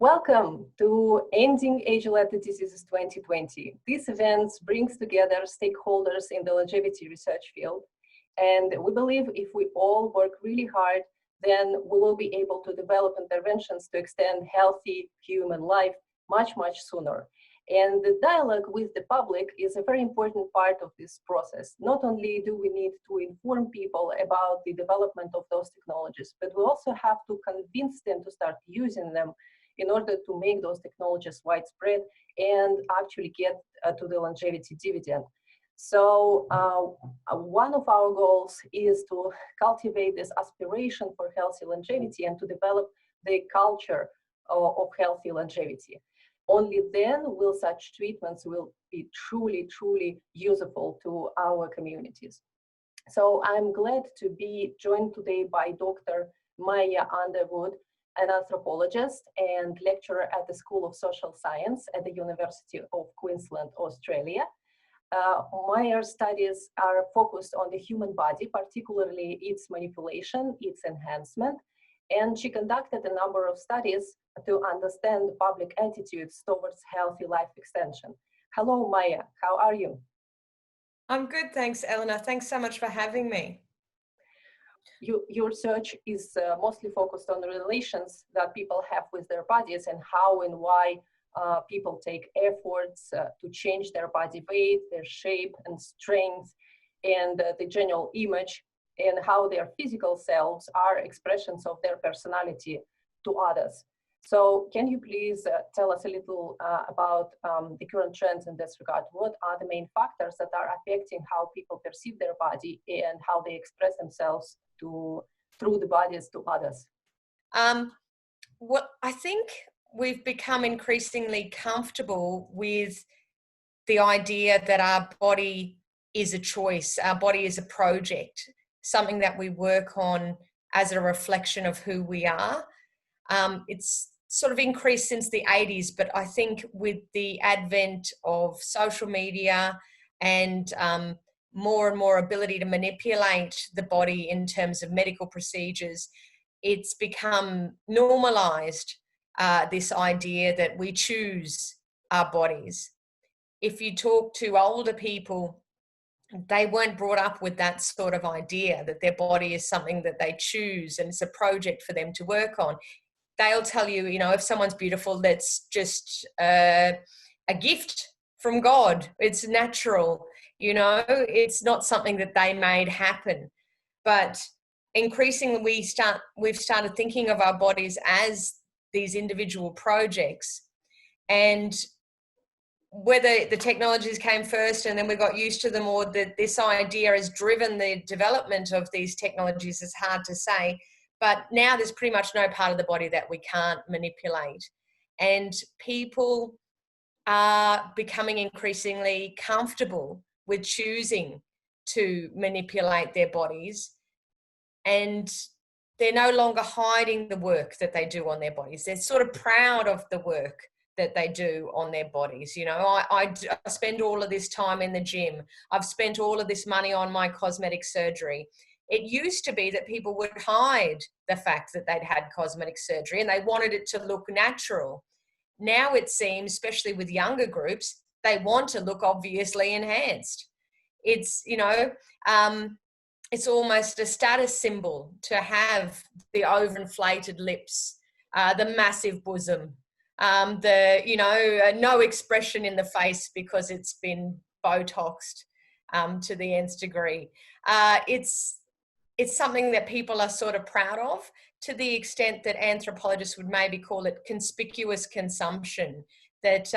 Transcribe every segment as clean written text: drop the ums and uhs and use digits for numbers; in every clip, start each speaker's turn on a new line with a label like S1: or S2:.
S1: Welcome to Ending Age-Related Diseases 2020. This event brings together stakeholders in the longevity research field. And we believe if we all work really hard, then we will be able to develop interventions to extend healthy human life much sooner. And the dialogue with the public is a very important part of this process. Not only do we need to inform people about the development of those technologies, but we also have to convince them to start using them in order to make those technologies widespread and actually get to the longevity dividend. So one of our goals is to cultivate this aspiration for healthy longevity and to develop the culture of healthy longevity. Only then will such treatments will be truly useful to our communities. So I'm glad to be joined today by Dr. Mair Underwood, an anthropologist and lecturer at the School of Social Science at the University of Queensland, Australia. Mair's studies are focused on the human body, particularly its manipulation, its enhancement, and she conducted a number of studies to understand public attitudes towards healthy life extension. Hello, Mair, how are you?
S2: I'm good, thanks, Elena. Thanks so much for having me.
S1: Your research is mostly focused on the relations that people have with their bodies and how and why people take efforts to change their body weight, their shape and strength, and the general image, and how their physical selves are expressions of their personality to others. So can you please tell us a little about the current trends in this regard? What are the main factors that are affecting how people perceive their body and how they express themselves through the bodies to others?
S2: Well, I think we've become increasingly comfortable with the idea that our body is a choice, our body is a project, something that we work on as a reflection of who we are. It's sort of increased since the 80s, but I think with the advent of social media and more and more ability to manipulate the body in terms of medical procedures, it's become normalized, this idea that we choose our bodies. If you talk to older people, they weren't brought up with that sort of idea that their body is something that they choose and it's a project for them to work on. They'll tell you, if someone's beautiful, that's just a gift from God. It's natural, it's not something that they made happen. But increasingly we've started thinking of our bodies as these individual projects. And whether the technologies came first and then we got used to them, or that this idea has driven the development of these technologies, is hard to say. But now there's pretty much no part of the body that we can't manipulate. And people are becoming increasingly comfortable with choosing to manipulate their bodies. And they're no longer hiding the work that they do on their bodies. They're sort of proud of the work that they do on their bodies. I spend all of this time in the gym. I've spent all of this money on my cosmetic surgery. It used to be that people would hide the fact that they'd had cosmetic surgery and they wanted it to look natural. Now it seems, especially with younger groups, they want to look obviously enhanced. It's, it's almost a status symbol to have the overinflated lips, the massive bosom, no expression in the face because it's been Botoxed to the nth degree. It's something that people are sort of proud of, to the extent that anthropologists would maybe call it conspicuous consumption, that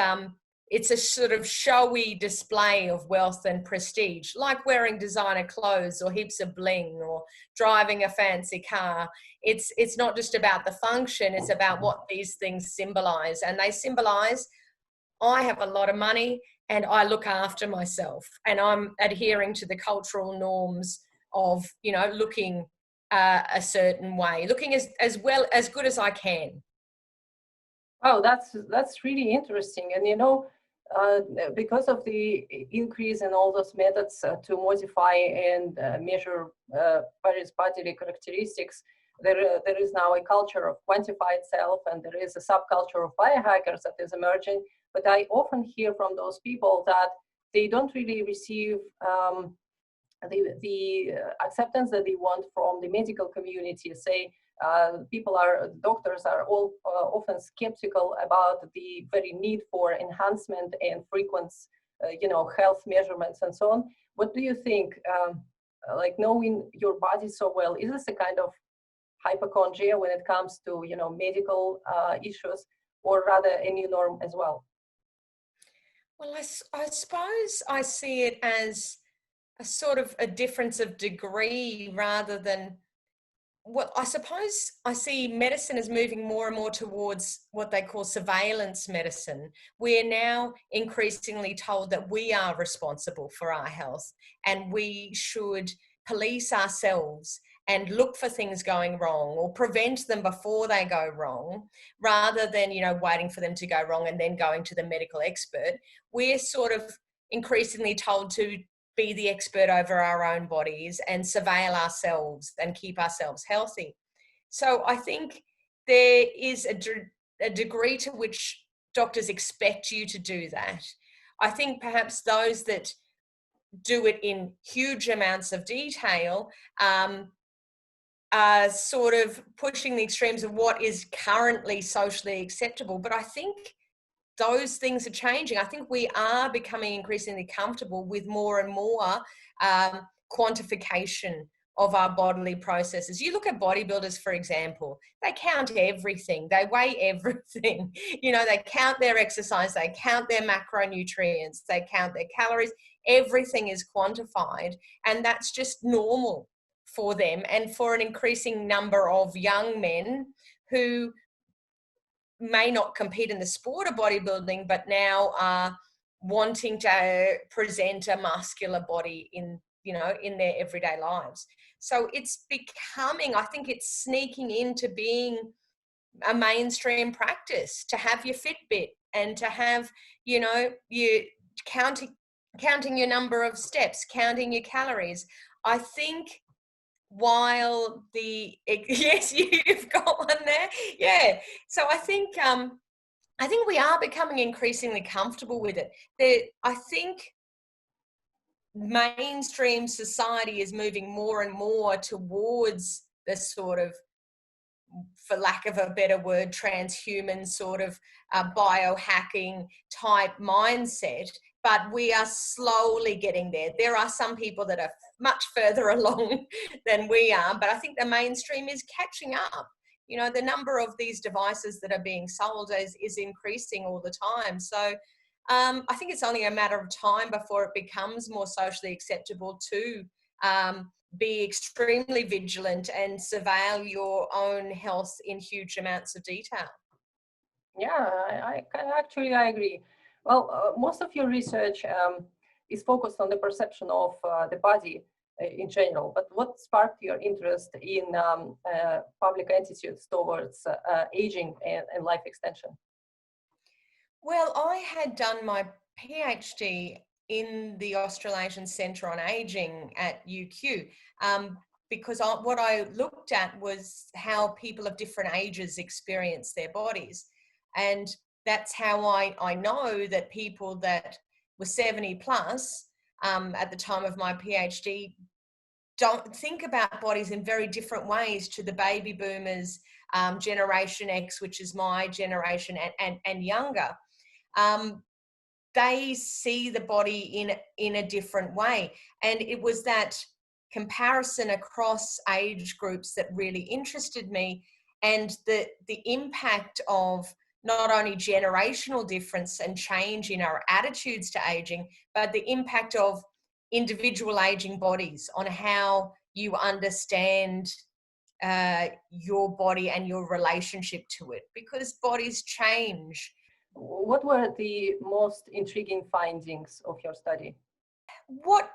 S2: it's a sort of showy display of wealth and prestige, like wearing designer clothes or heaps of bling or driving a fancy car. It's not just about the function, it's about what these things symbolize. And they symbolize, I have a lot of money and I look after myself and I'm adhering to the cultural norms of, looking a certain way, looking as good as I can.
S1: Oh, that's really interesting. And because of the increase in all those methods to modify and measure various bodily characteristics, there is now a culture of quantified self, and there is a subculture of biohackers that is emerging. But I often hear from those people that they don't really receive the acceptance that they want from the medical community. Say, doctors are all often skeptical about the very need for enhancement and frequent, health measurements and so on. What do you think? Like knowing your body so well, is this a kind of hypochondria when it comes to medical issues, or rather a new norm as well?
S2: Well, I suppose I see it as a sort of a difference of degree rather than, well, I suppose I see medicine as moving more and more towards what they call surveillance medicine. We're now increasingly told that we are responsible for our health and we should police ourselves and look for things going wrong or prevent them before they go wrong, rather than, waiting for them to go wrong and then going to the medical expert. We're sort of increasingly told to be the expert over our own bodies and surveil ourselves and keep ourselves healthy. So I think there is a degree to which doctors expect you to do that. I think perhaps those that do it in huge amounts of detail are sort of pushing the extremes of what is currently socially acceptable. But I think those things are changing. I think we are becoming increasingly comfortable with more and more quantification of our bodily processes. You look at bodybuilders, for example, they count everything. They weigh everything. They count their exercise, they count their macronutrients, they count their calories. Everything is quantified, and that's just normal for them and for an increasing number of young men who may not compete in the sport of bodybuilding, but now are wanting to present a muscular body in their everyday lives. So it's becoming, I think it's sneaking into being a mainstream practice to have your Fitbit and to have, you counting your number of steps, counting your calories. I think while yes, you've got one there. Yeah. So I think we are becoming increasingly comfortable with it. I think mainstream society is moving more and more towards this sort of, for lack of a better word, transhuman sort of biohacking type mindset. But we are slowly getting there. There are some people that are much further along than we are, but I think the mainstream is catching up. The number of these devices that are being sold is increasing all the time. So I think it's only a matter of time before it becomes more socially acceptable to be extremely vigilant and surveil your own health in huge amounts of detail.
S1: Yeah, I agree. Well, most of your research is focused on the perception of the body in general, but what sparked your interest in public attitudes towards aging and life extension?
S2: Well, I had done my PhD in the Australasian Centre on Aging at UQ because what I looked at was how people of different ages experience their bodies. And that's how I know that people that were 70 plus at the time of my PhD don't think about bodies in very different ways to the baby boomers, Generation X, which is my generation, and younger. They see the body in a different way. And it was that comparison across age groups that really interested me, and the impact of not only generational difference and change in our attitudes to aging, but the impact of individual aging bodies on how you understand your body and your relationship to it, because bodies change.
S1: What were the most intriguing findings of your study?
S2: What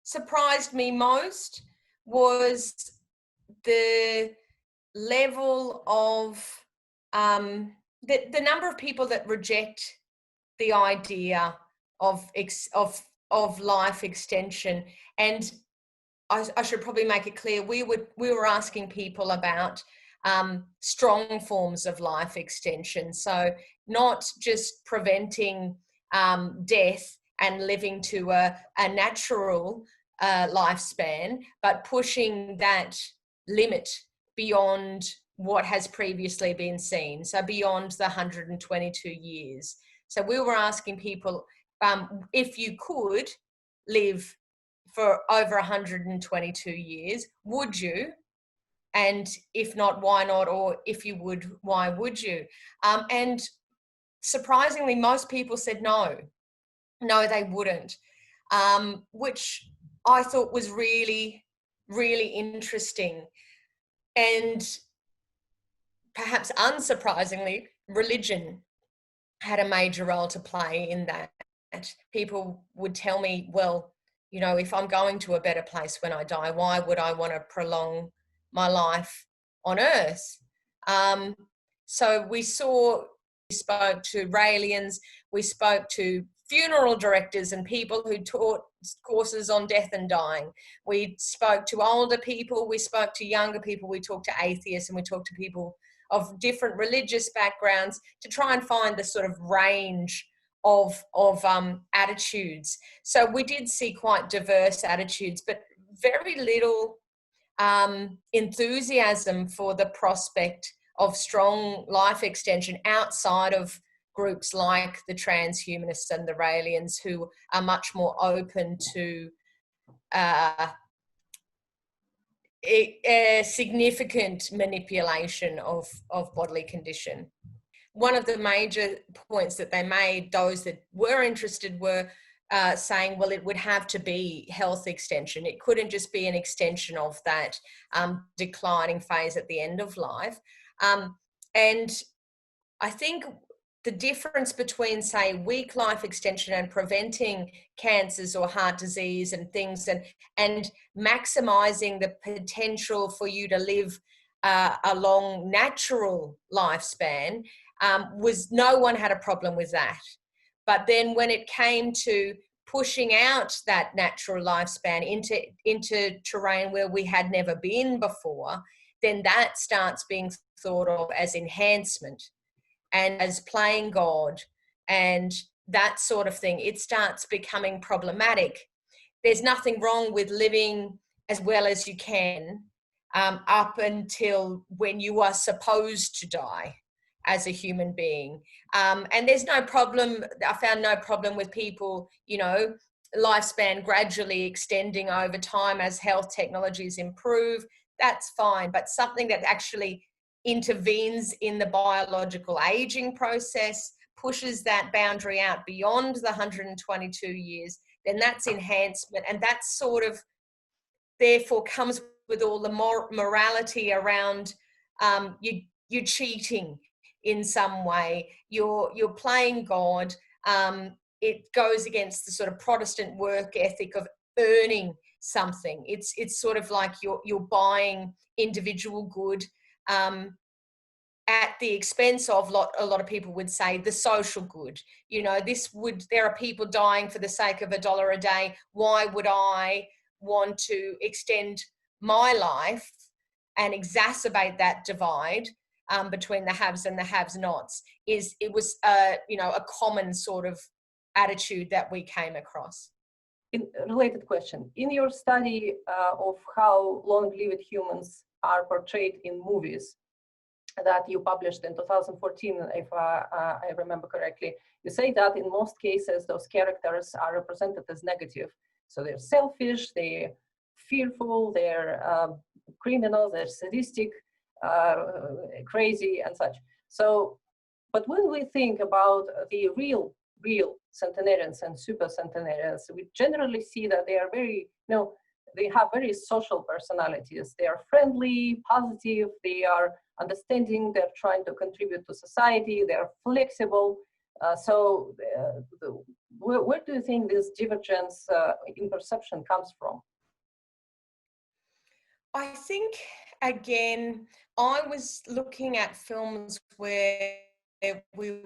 S2: surprised me most was the level of the number of people that reject the idea of life extension, and I should probably make it clear, we were asking people about strong forms of life extension. So not just preventing death and living to a natural lifespan, but pushing that limit beyond what has previously been seen, so beyond the 122 years. So we were asking people, if you could live for over 122 years, would you? And if not, why not? Or if you would, why would you? And surprisingly, most people said no, they wouldn't, which I thought was really, really interesting. And perhaps unsurprisingly, religion had a major role to play in that. People would tell me, well, you know, if I'm going to a better place when I die, why would I want to prolong my life on earth? So we spoke to Raelians, we spoke to funeral directors and people who taught courses on death and dying. We spoke to older people, we spoke to younger people, we talked to atheists, and we talked to people of different religious backgrounds to try and find the sort of range of attitudes. So we did see quite diverse attitudes, but very little enthusiasm for the prospect of strong life extension outside of groups like the transhumanists and the Raelians, who are much more open to a significant manipulation of bodily condition. One of the major points that they made, those that were interested, were saying, well, it would have to be health extension. It couldn't just be an extension of that declining phase at the end of life. And I think the difference between, say, weak life extension and preventing cancers or heart disease and things, and maximizing the potential for you to live a long natural lifespan, was no one had a problem with that. But then when it came to pushing out that natural lifespan into terrain where we had never been before, then that starts being thought of as enhancement and as playing God and that sort of thing. It starts becoming problematic. There's nothing wrong with living as well as you can up until when you are supposed to die as a human being. And there's no problem, I found no problem with people, you know, lifespan gradually extending over time as health technologies improve. That's fine, but something that actually intervenes in the biological aging process, pushes that boundary out beyond the 122 years, then that's enhancement. And that sort of therefore comes with all the morality around you're cheating in some way, you're playing God. It goes against the sort of Protestant work ethic of earning something. It's sort of like you're buying individual good at the expense of a lot of people would say the social good. You know, there are people dying for the sake of $1 a day. Why would I want to extend my life and exacerbate that divide between the haves and the have-nots? It was you know, a common sort of attitude that we came across.
S1: Related question. In your study of how long-lived humans are portrayed in movies that you published in 2014, if I remember correctly, you say that in most cases, those characters are represented as negative. So they're selfish, they're fearful, they're criminals, they're sadistic, crazy and such. So, but when we think about the real centenarians and super centenarians, we generally see that they are very, you know, they have very social personalities. They are friendly, positive, they are understanding, they're trying to contribute to society, they're flexible. So where do you think this divergence in perception comes from?
S2: I think, again, I was looking at films where we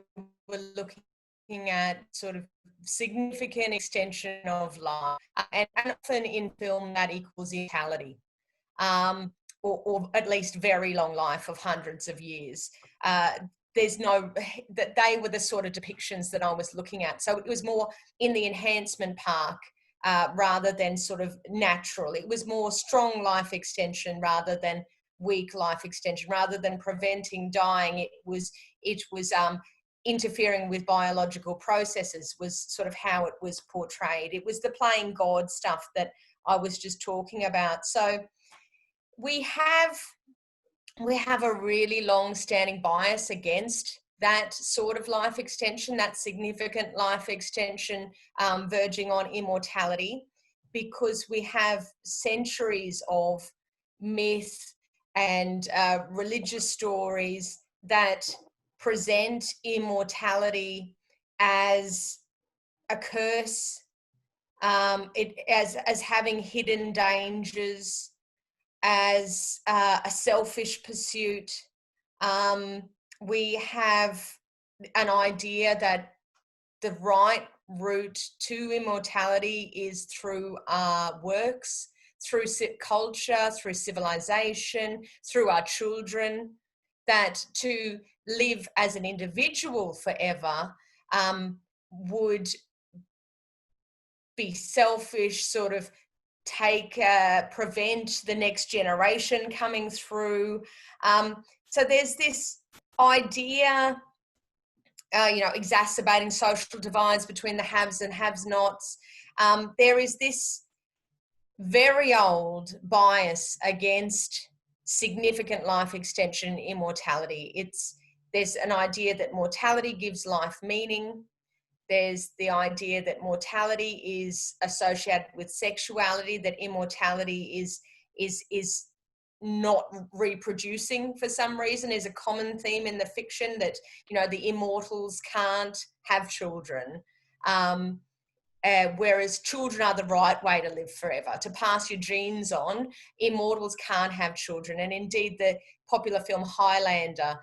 S2: were looking at sort of significant extension of life, and often in film that equals immortality, or at least very long life of hundreds of years. There's no, that they were the sort of depictions that I was looking at. So it was more in the enhancement park rather than sort of natural. It was more strong life extension rather than weak life extension. Rather than preventing dying, it was interfering with biological processes, was sort of how it was portrayed. It was the playing God stuff that I was just talking about. So we have a really long-standing bias against that sort of life extension, that significant life extension verging on immortality, because we have centuries of myth and religious stories that present immortality as a curse, as having hidden dangers, as a selfish pursuit. We have an idea that the right route to immortality is through our works, through culture, through civilization, through our children, that to live as an individual forever would be selfish, sort of prevent the next generation coming through. So there's this idea, exacerbating social divides between the haves and have-nots. There is this very old bias against significant life extension, immortality. There's an idea that mortality gives life meaning. There's the idea that mortality is associated with sexuality, that immortality is not reproducing for some reason, is a common theme in the fiction, that, the immortals can't have children. Whereas children are the right way to live forever, to pass your genes on. Immortals can't have children. And indeed, the popular film Highlander,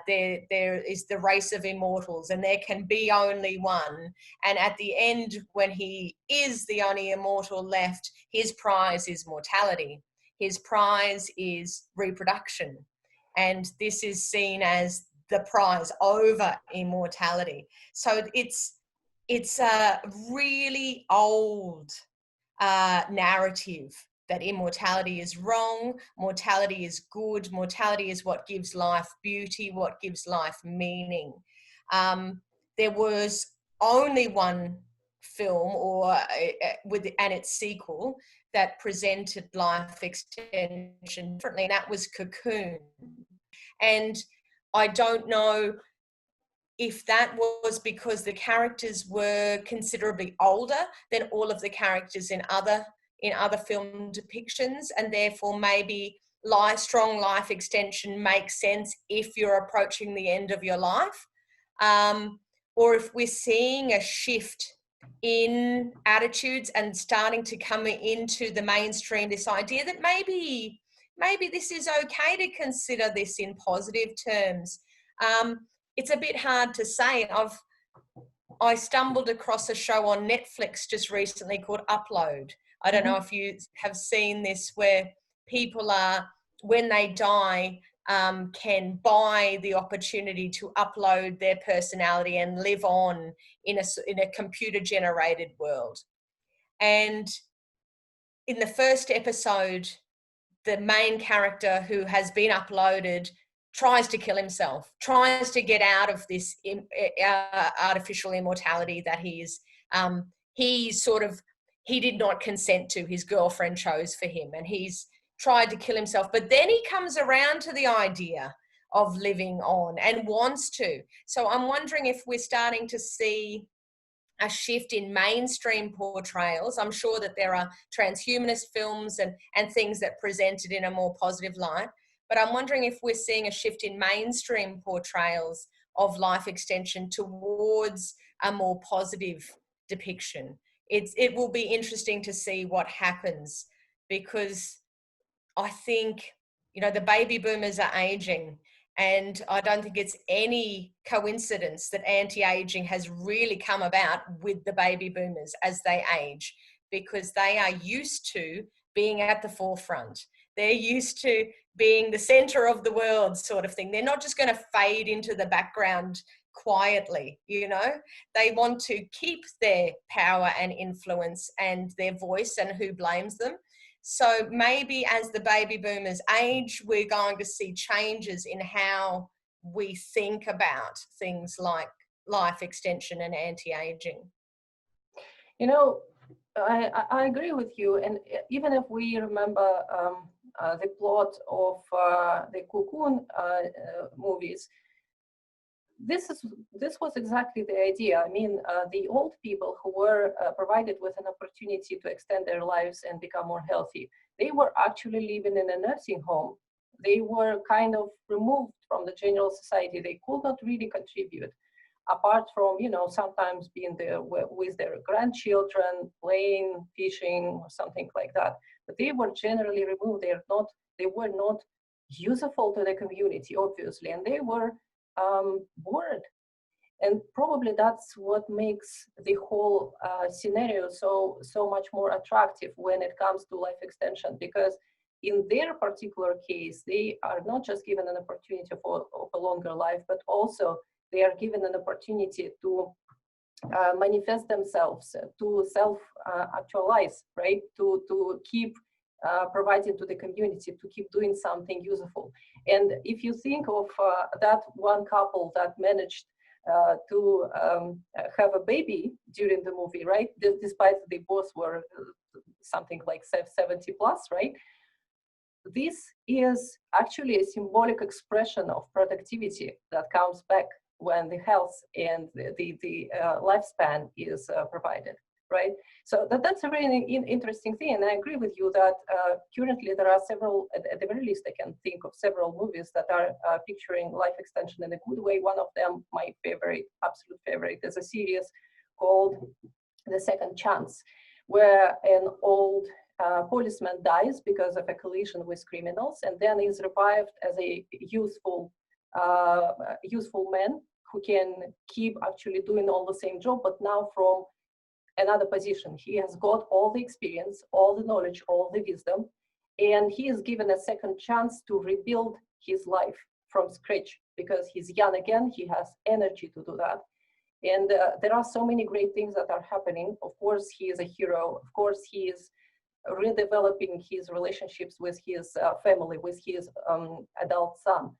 S2: there is the race of immortals, and there can be only one. And at the end, when he is the only immortal left, his prize is mortality. His prize is reproduction. And this is seen as the prize over immortality. So it's a really old narrative that immortality is wrong, mortality is good, mortality is what gives life beauty, what gives life meaning. There was only one film and its sequel that presented life extension differently, and that was Cocoon. And I don't know if that was because the characters were considerably older than all of the characters in other film depictions, and therefore maybe strong life extension makes sense if you're approaching the end of your life, or if we're seeing a shift in attitudes and starting to come into the mainstream, this idea that maybe this is okay to consider this in positive terms. It's a bit hard to say. I stumbled across a show on Netflix just recently called Upload. I don't know if you have seen this, where people when they die, can buy the opportunity to upload their personality and live on in a computer-generated world. And in the first episode, the main character who has been uploaded tries to kill himself, tries to get out of this artificial immortality that he did not consent to, his girlfriend chose for him, and he's tried to kill himself. But then he comes around to the idea of living on and wants to. So I'm wondering if we're starting to see a shift in mainstream portrayals. I'm sure that there are transhumanist films and things that present it in a more positive light. But I'm wondering if we're seeing a shift in mainstream portrayals of life extension towards a more positive depiction. It will be interesting to see what happens, because I think, the baby boomers are aging, And I don't think it's any coincidence that anti-aging has really come about with the baby boomers as they age, because they are used to being at the forefront. They're used to being the center of the world sort of thing. They're not just going to fade into the background quietly, you know. They want to keep their power and influence and their voice, and who blames them? So maybe as the baby boomers age, we're going to see changes in how we think about things like life extension and anti-aging.
S1: You know, I agree with you. And even if we remember the plot of the Cocoon movies, this was exactly the idea. I mean, the old people who were provided with an opportunity to extend their lives and become more healthy, they were actually living in a nursing home. They were kind of removed from the general society. They could not really contribute, apart from, you know, sometimes being there with their grandchildren, playing, fishing, or something like that. But they were generally removed. They were not useful to the community, obviously, and they were bored. And probably that's what makes the whole scenario so much more attractive when it comes to life extension, because in their particular case, they are not just given an opportunity of a longer life, but also they are given an opportunity to manifest themselves, to self-actualize, right? To keep providing to the community, to keep doing something useful. And if you think of that one couple that managed to have a baby during the movie, right? Despite they both were something like 70 plus, right? This is actually a symbolic expression of productivity that comes back when the health and the lifespan is provided, right? So that's a really interesting thing. And I agree with you that currently there are several, at the very least I can think of several movies that are picturing life extension in a good way. One of them, my favorite, absolute favorite, is a series called The Second Chance, where an old policeman dies because of a collision with criminals, and then is revived as a useful man who can keep actually doing all the same job, but now from another position. He has got all the experience, all the knowledge, all the wisdom, and he is given a second chance to rebuild his life from scratch because he's young again, he has energy to do that. And there are so many great things that are happening. Of course, he is a hero. Of course, he is redeveloping his relationships with his family, with his adult son.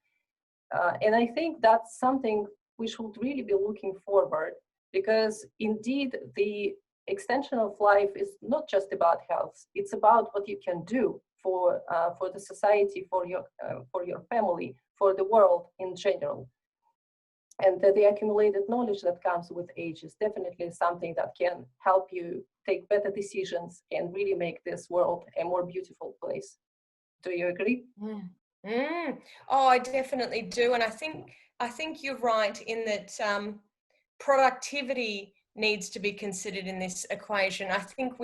S1: And I think that's something we should really be looking forward, because indeed the extension of life is not just about health. It's about what you can do for the society, for your family, for the world in general. And the accumulated knowledge that comes with age is definitely something that can help you take better decisions and really make this world a more beautiful place. Do you agree?
S2: Oh, I definitely do. And I think you're right in that productivity needs to be considered in this equation. I think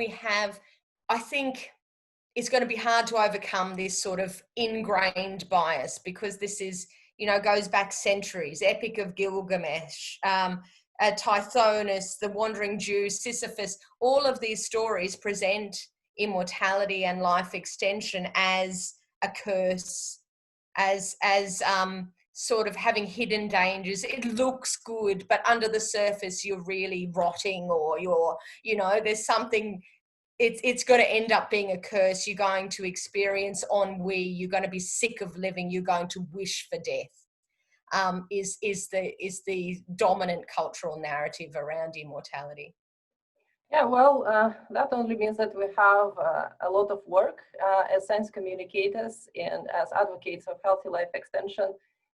S2: it's going to be hard to overcome this sort of ingrained bias, because this is, goes back centuries. Epic of Gilgamesh, Tithonus, the Wandering Jew, Sisyphus, all of these stories present immortality and life extension as a curse, as sort of having hidden dangers. It looks good, but under the surface you're really rotting, or there's something. It's going to end up being a curse. You're going to experience ennui. You're going to be sick of living. You're going to wish for death. Is the dominant cultural narrative around immortality.
S1: Yeah, well, that only means that we have a lot of work as science communicators and as advocates of healthy life extension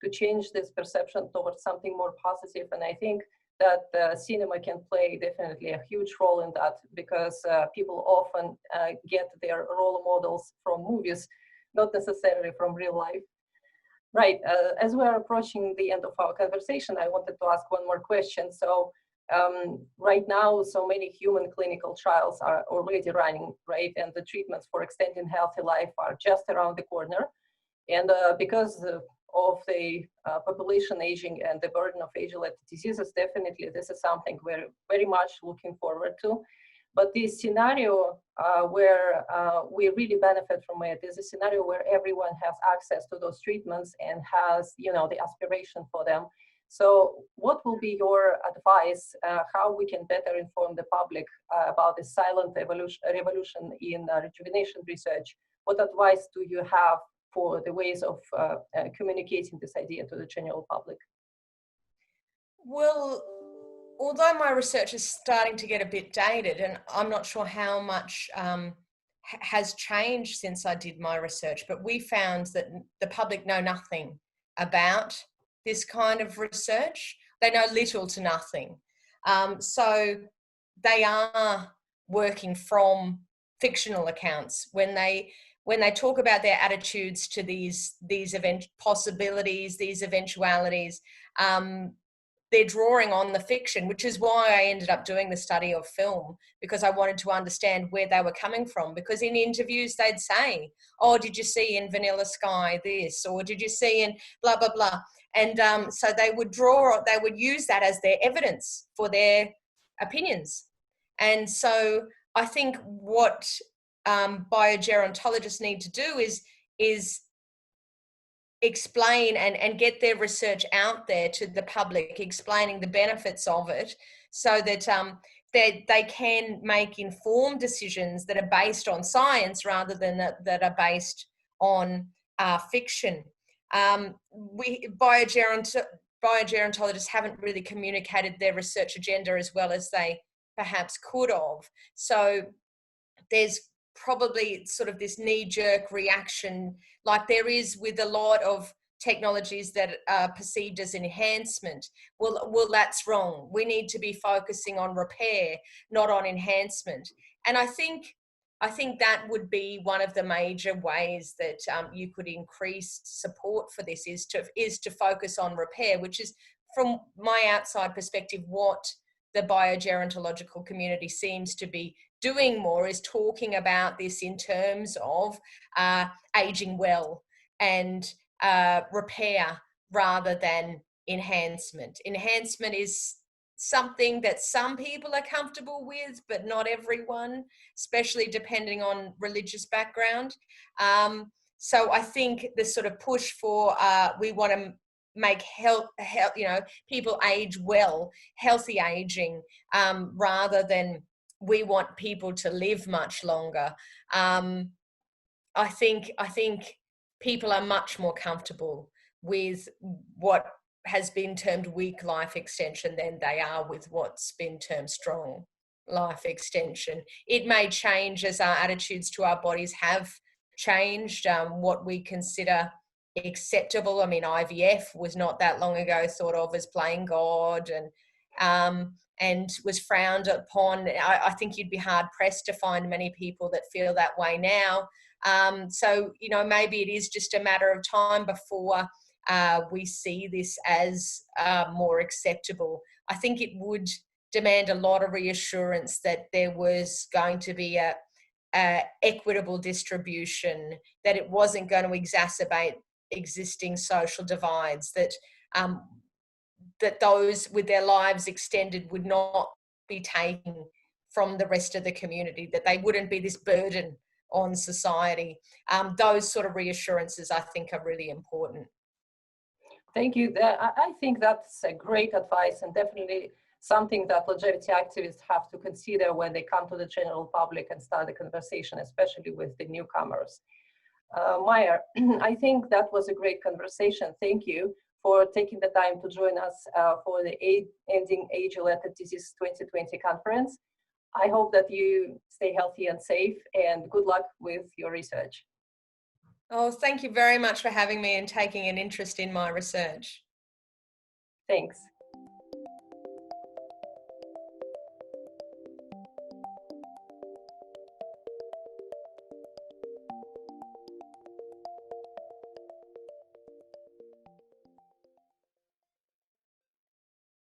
S1: to change this perception towards something more positive. And I think that cinema can play definitely a huge role in that, because people often get their role models from movies, not necessarily from real life. Right, as we are approaching the end of our conversation, I wanted to ask one more question. So right now, so many human clinical trials are already running, right? And the treatments for extending healthy life are just around the corner. And because of the population aging and the burden of age-related diseases, definitely this is something we're very much looking forward to. But the scenario where we really benefit from it is a scenario where everyone has access to those treatments and has, you know, the aspiration for them. So what will be your advice, how we can better inform the public about the silent revolution in rejuvenation research? What advice do you have for the ways of communicating this idea to the general public?
S2: Well, although my research is starting to get a bit dated, and I'm not sure how much has changed since I did my research, but we found that the public know nothing about this kind of research. They know little to nothing. So they are working from fictional accounts when they talk about their attitudes to these event possibilities, these eventualities. They're drawing on the fiction, which is why I ended up doing the study of film, because I wanted to understand where they were coming from. Because in interviews, they'd say, oh, did you see in Vanilla Sky this? Or did you see in blah, blah, blah? And so they would use that as their evidence for their opinions. And so I think what biogerontologists need to do is explain and get their research out there to the public, explaining the benefits of it, so that they can make informed decisions that are based on science rather than that are based on fiction. Biogerontologists haven't really communicated their research agenda as well as they perhaps could have. So there's probably sort of this knee-jerk reaction, like there is with a lot of technologies that are perceived as enhancement. Well, that's wrong. We need to be focusing on repair, not on enhancement. And I think that would be one of the major ways that you could increase support for this is to focus on repair, which is, from my outside perspective, what the biogerontological community seems to be doing more, is talking about this in terms of aging well and repair rather than enhancement. Enhancement is something that some people are comfortable with, but not everyone, especially depending on religious background. So I think the sort of push for we want to make health, you know, people age well, healthy aging, rather than we want people to live much longer. I think people are much more comfortable with what has been termed weak life extension than they are with what's been termed strong life extension. It may change as our attitudes to our bodies have changed, what we consider acceptable. I mean, IVF was not that long ago thought of as playing God and was frowned upon. I think you'd be hard pressed to find many people that feel that way now. So, you know, maybe it is just a matter of time before we see this as more acceptable. I think it would demand a lot of reassurance that there was going to be a equitable distribution, that it wasn't going to exacerbate existing social divides, that those with their lives extended would not be taken from the rest of the community, that they wouldn't be this burden on society. Those sort of reassurances, I think, are really important.
S1: Thank you. I think that's a great advice, and definitely something that longevity activists have to consider when they come to the general public and start the conversation, especially with the newcomers. Mair, I think that was a great conversation. Thank you for taking the time to join us for the Ending Age-Related Disease 2020 conference. I hope that you stay healthy and safe, and good luck with your research.
S2: Oh, thank you very much for having me and taking an interest in my research.
S1: Thanks.